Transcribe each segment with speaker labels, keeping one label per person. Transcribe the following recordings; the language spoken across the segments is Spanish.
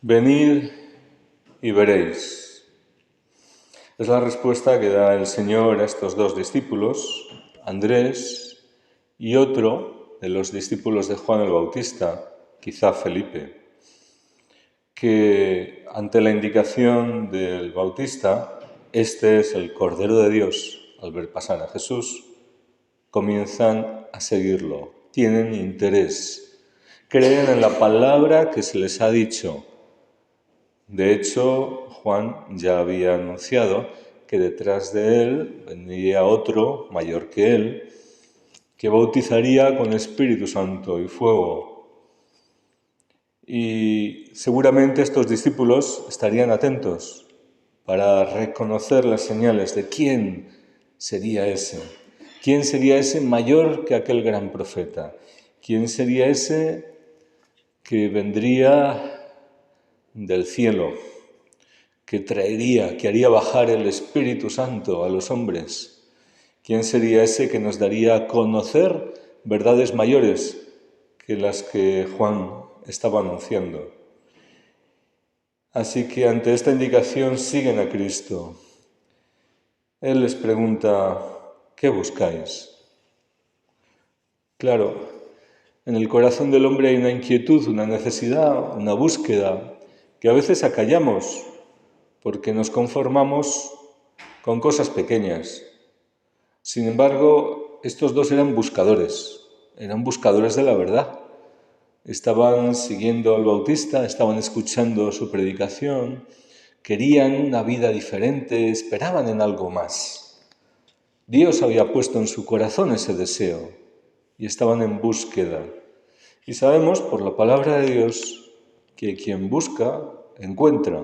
Speaker 1: Venid y veréis. Es la respuesta que da el Señor a estos dos discípulos, Andrés y otro de los discípulos de Juan el Bautista, quizá Felipe, que ante la indicación del Bautista, este es el Cordero de Dios, al ver pasar a Jesús, comienzan a seguirlo, tienen interés, creen en la palabra que se les ha dicho. De hecho, Juan ya había anunciado que detrás de él vendría otro mayor que él, que bautizaría con Espíritu Santo y fuego. Y seguramente estos discípulos estarían atentos para reconocer las señales de quién sería ese mayor que aquel gran profeta, quién sería ese que vendría del cielo, que haría bajar el Espíritu Santo a los hombres. ¿Quién sería ese que nos daría a conocer verdades mayores que las que Juan estaba anunciando? Así que ante esta indicación siguen a Cristo. Él les pregunta, ¿qué buscáis? Claro, en el corazón del hombre hay una inquietud, una necesidad, una búsqueda, que a veces acallamos porque nos conformamos con cosas pequeñas. Sin embargo, estos dos eran buscadores de la verdad. Estaban siguiendo al Bautista, estaban escuchando su predicación, querían una vida diferente, esperaban en algo más. Dios había puesto en su corazón ese deseo y estaban en búsqueda. Y sabemos por la palabra de Dios que quien busca, encuentra.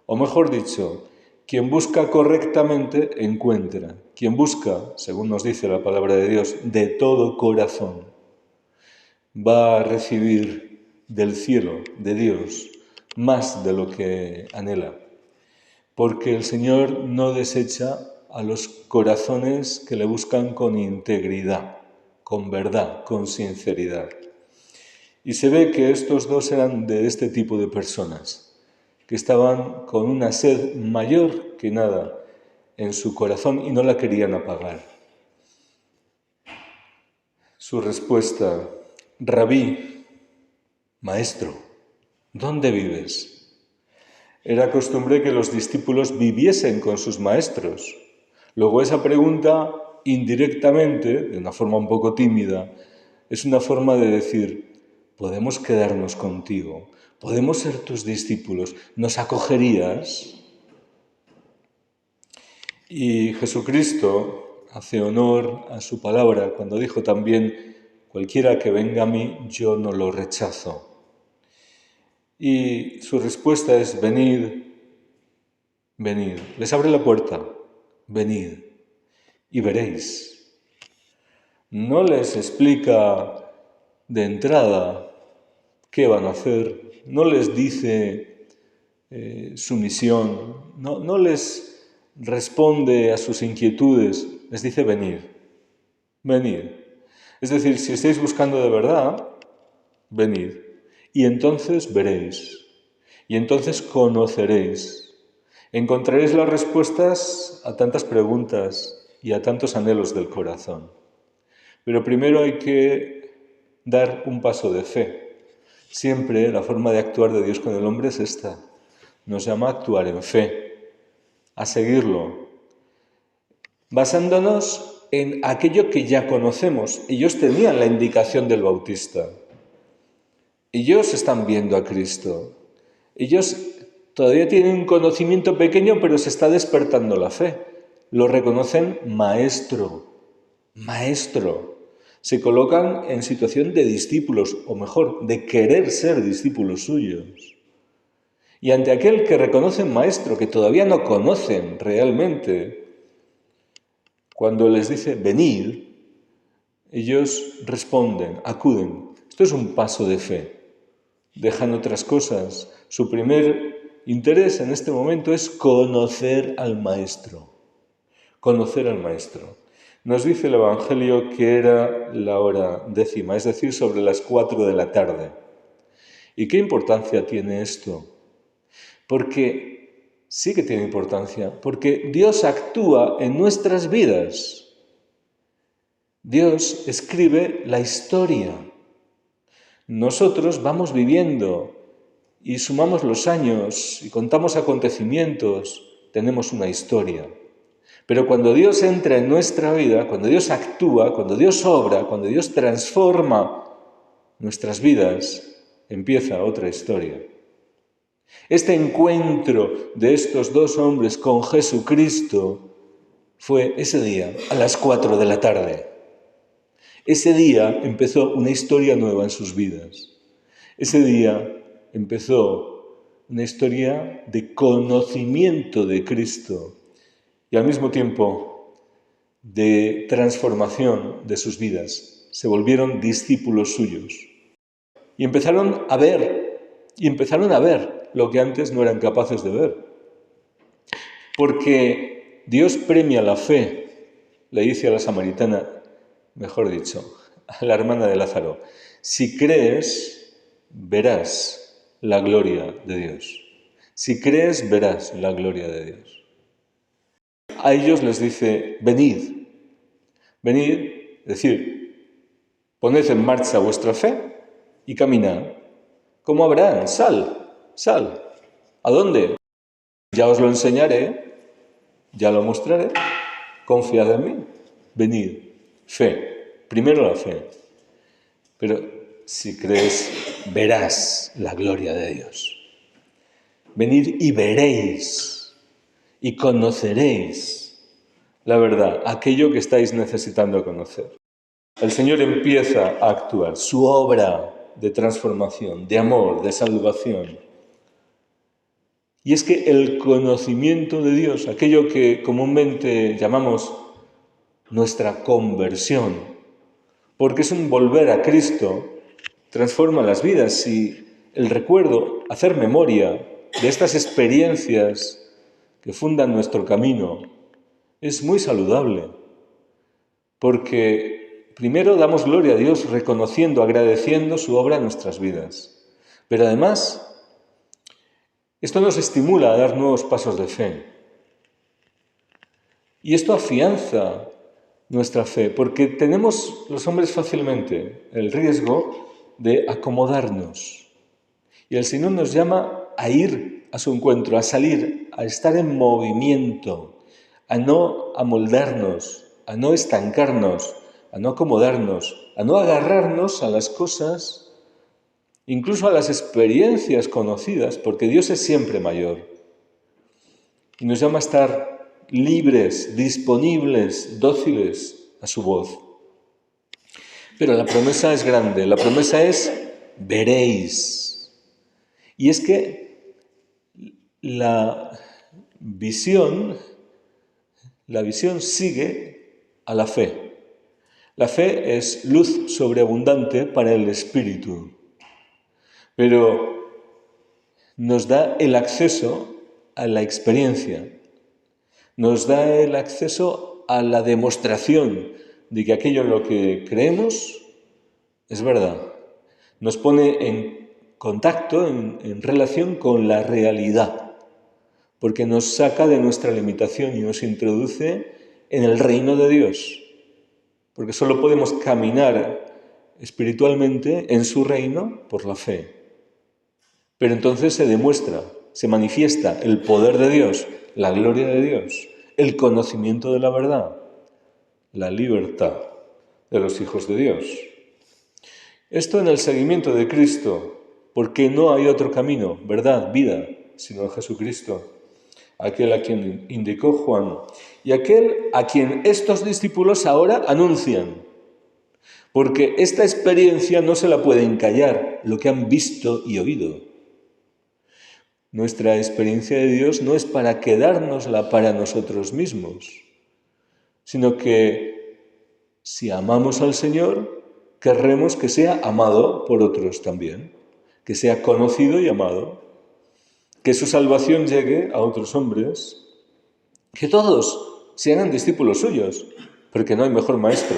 Speaker 1: O mejor dicho, quien busca correctamente, encuentra. Quien busca, según nos dice la palabra de Dios, de todo corazón, va a recibir del cielo, de Dios, más de lo que anhela. Porque el Señor no desecha a los corazones que le buscan con integridad, con verdad, con sinceridad. Y se ve que estos dos eran de este tipo de personas, que estaban con una sed mayor que nada en su corazón y no la querían apagar. Su respuesta, Rabí, maestro, ¿dónde vives? Era costumbre que los discípulos viviesen con sus maestros. Luego esa pregunta, indirectamente, de una forma un poco tímida, es una forma de decir, podemos quedarnos contigo, podemos ser tus discípulos, ¿nos acogerías? Y Jesucristo hace honor a su palabra cuando dijo también, cualquiera que venga a mí, yo no lo rechazo. Y su respuesta es, venid, venid. Les abre la puerta, venid y veréis. No les explica de entrada qué van a hacer, no les dice su misión, no les responde a sus inquietudes, les dice venid, venid. Es decir, si estáis buscando de verdad, venid, y entonces veréis, y entonces conoceréis, encontraréis las respuestas a tantas preguntas y a tantos anhelos del corazón. Pero primero hay que dar un paso de fe. Siempre la forma de actuar de Dios con el hombre es esta. Nos llama a actuar en fe, a seguirlo, basándonos en aquello que ya conocemos. Ellos tenían la indicación del Bautista. Ellos están viendo a Cristo. Ellos todavía tienen un conocimiento pequeño, pero se está despertando la fe. Lo reconocen maestro. Se colocan en situación de discípulos, o mejor, de querer ser discípulos suyos. Y ante aquel que reconocen maestro, que todavía no conocen realmente, cuando les dice venid, ellos responden, acuden. Esto es un paso de fe. Dejan otras cosas. Su primer interés en este momento es conocer al maestro. Conocer al maestro. Nos dice el Evangelio que era la hora 10, es decir, sobre las 4 de la tarde. ¿Y qué importancia tiene esto? Porque sí que tiene importancia, porque Dios actúa en nuestras vidas. Dios escribe la historia. Nosotros vamos viviendo y sumamos los años y contamos acontecimientos, tenemos una historia. Pero cuando Dios entra en nuestra vida, cuando Dios actúa, cuando Dios obra, cuando Dios transforma nuestras vidas, empieza otra historia. Este encuentro de estos dos hombres con Jesucristo fue ese día, a las 4 de la tarde. Ese día empezó una historia nueva en sus vidas. Ese día empezó una historia de conocimiento de Cristo y al mismo tiempo de transformación de sus vidas. Se volvieron discípulos suyos. Y empezaron a ver lo que antes no eran capaces de ver. Porque Dios premia la fe, le dice a la samaritana, mejor dicho, a la hermana de Lázaro, si crees, verás la gloria de Dios. Si crees, verás la gloria de Dios. A ellos les dice, venid, es decir, poned en marcha vuestra fe y caminad. Como Abraham, sal. ¿A dónde? Ya os lo enseñaré, ya lo mostraré, confiad en mí, venid, fe, primero la fe. Pero si crees, verás la gloria de Dios. Venid y veréis y conoceréis la verdad, aquello que estáis necesitando conocer. El Señor empieza a actuar, su obra de transformación, de amor, de salvación. Y es que el conocimiento de Dios, aquello que comúnmente llamamos nuestra conversión, porque es un volver a Cristo, transforma las vidas y el recuerdo, hacer memoria de estas experiencias que fundan nuestro camino, es muy saludable, porque primero damos gloria a Dios reconociendo, agradeciendo su obra en nuestras vidas, pero además esto nos estimula a dar nuevos pasos de fe. Y esto afianza nuestra fe, porque tenemos los hombres fácilmente el riesgo de acomodarnos. Y el Señor nos llama a ir a su encuentro, a salir, a estar en movimiento, a no amoldarnos, a no estancarnos, a no acomodarnos, a no agarrarnos a las cosas, incluso a las experiencias conocidas, porque Dios es siempre mayor. Y nos llama a estar libres, disponibles, dóciles a su voz. Pero la promesa es grande, la promesa es veréis. Y es que la visión sigue a la fe. La fe es luz sobreabundante para el espíritu, pero nos da el acceso a la experiencia, nos da el acceso a la demostración de que aquello en lo que creemos es verdad. Nos pone en contacto, en relación con la realidad, porque nos saca de nuestra limitación y nos introduce en el reino de Dios, porque solo podemos caminar espiritualmente en su reino por la fe. Pero entonces se demuestra, se manifiesta el poder de Dios, la gloria de Dios, el conocimiento de la verdad, la libertad de los hijos de Dios. Esto en el seguimiento de Cristo, porque no hay otro camino, verdad, vida, sino Jesucristo, aquel a quien indicó Juan y aquel a quien estos discípulos ahora anuncian. Porque esta experiencia no se la pueden callar, lo que han visto y oído. Nuestra experiencia de Dios no es para quedárnosla para nosotros mismos, sino que si amamos al Señor, querremos que sea amado por otros también, que sea conocido y amado, que su salvación llegue a otros hombres, que todos sean discípulos suyos, porque no hay mejor maestro.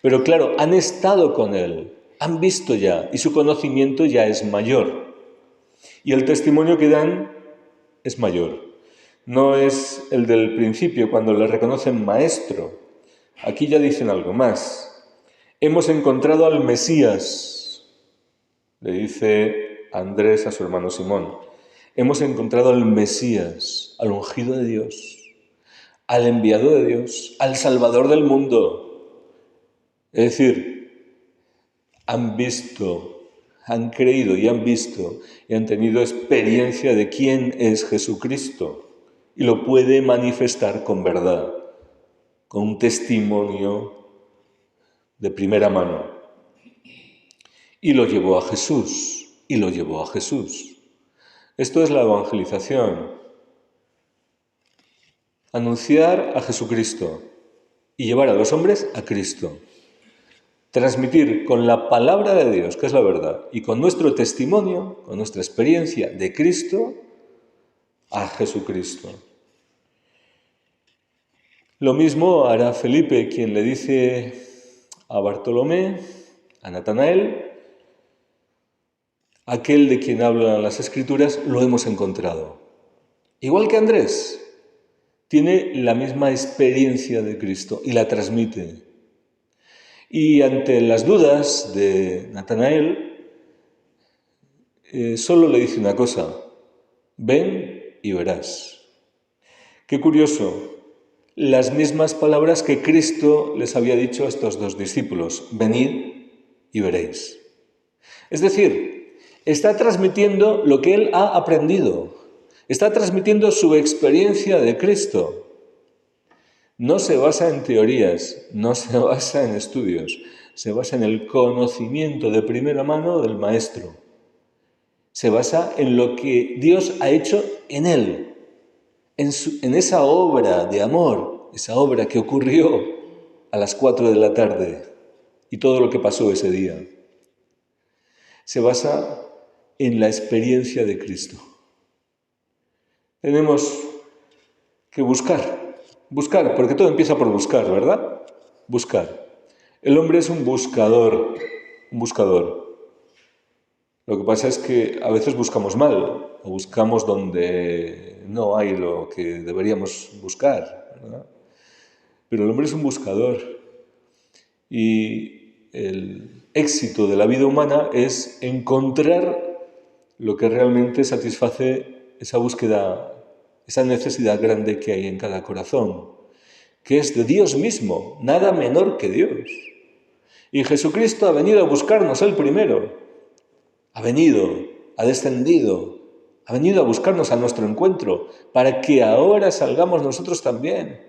Speaker 1: Pero claro, han estado con Él, han visto ya, y su conocimiento ya es mayor. Y el testimonio que dan es mayor. No es el del principio, cuando le reconocen maestro. Aquí ya dicen algo más. Hemos encontrado al Mesías, le dice Andrés a su hermano Simón. Hemos encontrado al Mesías, al ungido de Dios, al enviado de Dios, al Salvador del mundo. Es decir, han visto, han creído y han visto y han tenido experiencia de quién es Jesucristo y lo puede manifestar con verdad, con un testimonio de primera mano. Y lo llevó a Jesús, y lo llevó a Jesús. Esto es la evangelización. Anunciar a Jesucristo y llevar a los hombres a Cristo. Transmitir con la palabra de Dios, que es la verdad, y con nuestro testimonio, con nuestra experiencia de Cristo, a Jesucristo. Lo mismo hará Felipe, quien le dice a Bartolomé, a Natanael, aquel de quien hablan las Escrituras, lo hemos encontrado. Igual que Andrés, tiene la misma experiencia de Cristo y la transmite. Y ante las dudas de Natanael, solo le dice una cosa: ven y verás. Qué curioso, las mismas palabras que Cristo les había dicho a estos dos discípulos: venid y veréis. Es decir, está transmitiendo lo que él ha aprendido, está transmitiendo su experiencia de Cristo. No se basa en teorías, no se basa en estudios, se basa en el conocimiento de primera mano del Maestro. Se basa en lo que Dios ha hecho en él, en esa obra de amor, esa obra que ocurrió a las 4 de la tarde y todo lo que pasó ese día. Se basa en la experiencia de Cristo. Tenemos que buscar, porque todo empieza por buscar, ¿verdad? Buscar. El hombre es un buscador. Lo que pasa es que a veces buscamos mal, o buscamos donde no hay lo que deberíamos buscar, ¿verdad? Pero el hombre es un buscador. Y el éxito de la vida humana es encontrar lo que realmente satisface esa búsqueda, esa necesidad grande que hay en cada corazón, que es de Dios mismo, nada menor que Dios. Y Jesucristo ha venido a buscarnos Él primero. Ha venido, ha descendido, ha venido a buscarnos a nuestro encuentro, para que ahora salgamos nosotros también.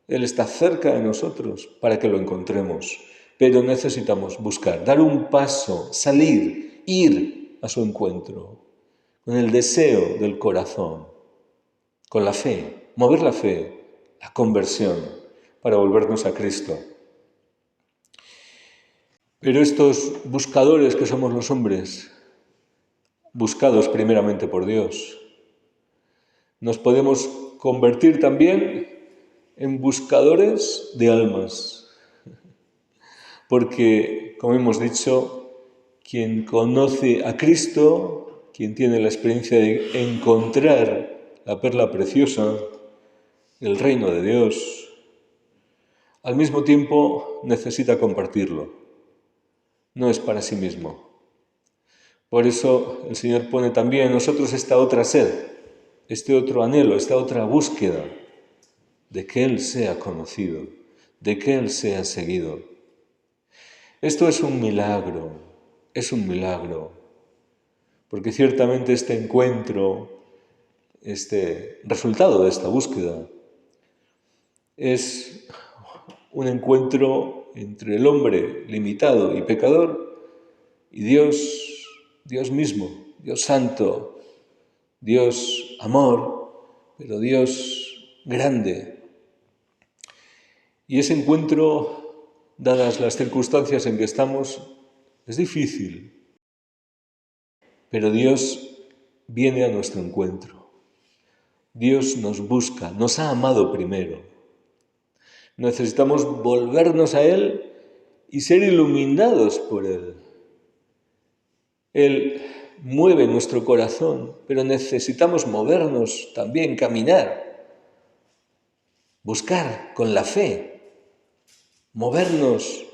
Speaker 1: Él está cerca de nosotros para que lo encontremos. Pero necesitamos buscar, dar un paso, salir, ir a su encuentro, con el deseo del corazón, con la fe, mover la fe, la conversión, para volvernos a Cristo. Pero estos buscadores que somos los hombres, buscados primeramente por Dios, nos podemos convertir también en buscadores de almas. Porque, como hemos dicho, quien conoce a Cristo, quien tiene la experiencia de encontrar la perla preciosa, el reino de Dios, al mismo tiempo necesita compartirlo. No es para sí mismo. Por eso el Señor pone también en nosotros esta otra sed, este otro anhelo, esta otra búsqueda de que Él sea conocido, de que Él sea seguido. Esto es un milagro, porque ciertamente este encuentro, este resultado de esta búsqueda, es un encuentro entre el hombre limitado y pecador y Dios mismo, Dios santo, Dios amor, pero Dios grande. Y ese encuentro, dadas las circunstancias en que estamos, es difícil. Pero Dios viene a nuestro encuentro. Dios nos busca, nos ha amado primero. Necesitamos volvernos a Él y ser iluminados por Él. Él mueve nuestro corazón, pero necesitamos movernos también, caminar, buscar con la fe, movernos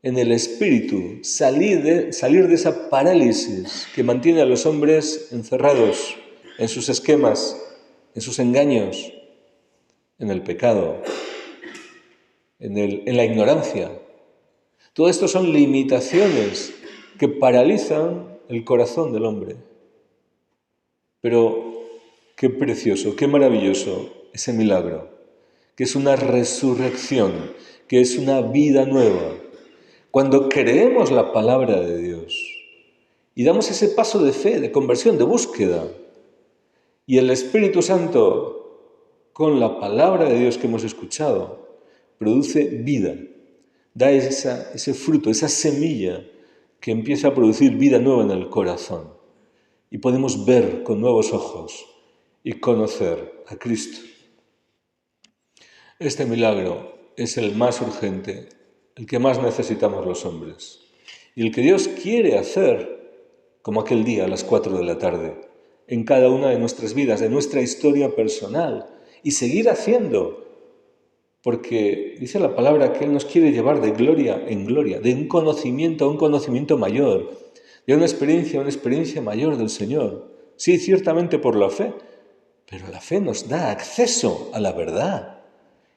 Speaker 1: en el espíritu, salir de esa parálisis que mantiene a los hombres encerrados en sus esquemas, en sus engaños, en el pecado, en la ignorancia. Todo esto son limitaciones que paralizan el corazón del hombre. Pero qué precioso, qué maravilloso ese milagro, que es una resurrección, que es una vida nueva. Cuando creemos la palabra de Dios y damos ese paso de fe, de conversión, de búsqueda, y el Espíritu Santo, con la palabra de Dios que hemos escuchado, produce vida, da ese fruto, esa semilla que empieza a producir vida nueva en el corazón. Y podemos ver con nuevos ojos y conocer a Cristo. Este milagro es el más urgente, el que más necesitamos los hombres, y el que Dios quiere hacer, como aquel día a las 4 de la tarde, en cada una de nuestras vidas, de nuestra historia personal, y seguir haciendo, porque dice la palabra que Él nos quiere llevar de gloria en gloria, de un conocimiento a un conocimiento mayor, de una experiencia a una experiencia mayor del Señor. Sí, ciertamente por la fe, pero la fe nos da acceso a la verdad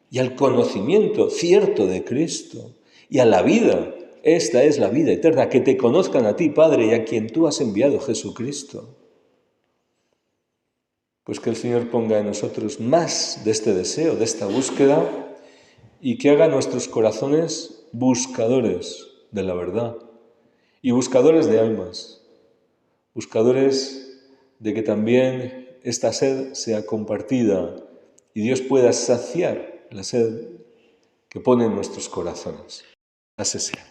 Speaker 1: y al conocimiento cierto de Cristo y a la vida. Esta es la vida eterna, que te conozcan a ti, Padre, y a quien tú has enviado, Jesucristo. Pues que el Señor ponga en nosotros más de este deseo, de esta búsqueda, y que haga nuestros corazones buscadores de la verdad y buscadores de almas, buscadores de que también esta sed sea compartida y Dios pueda saciar la sed que pone en nuestros corazones. Así sea.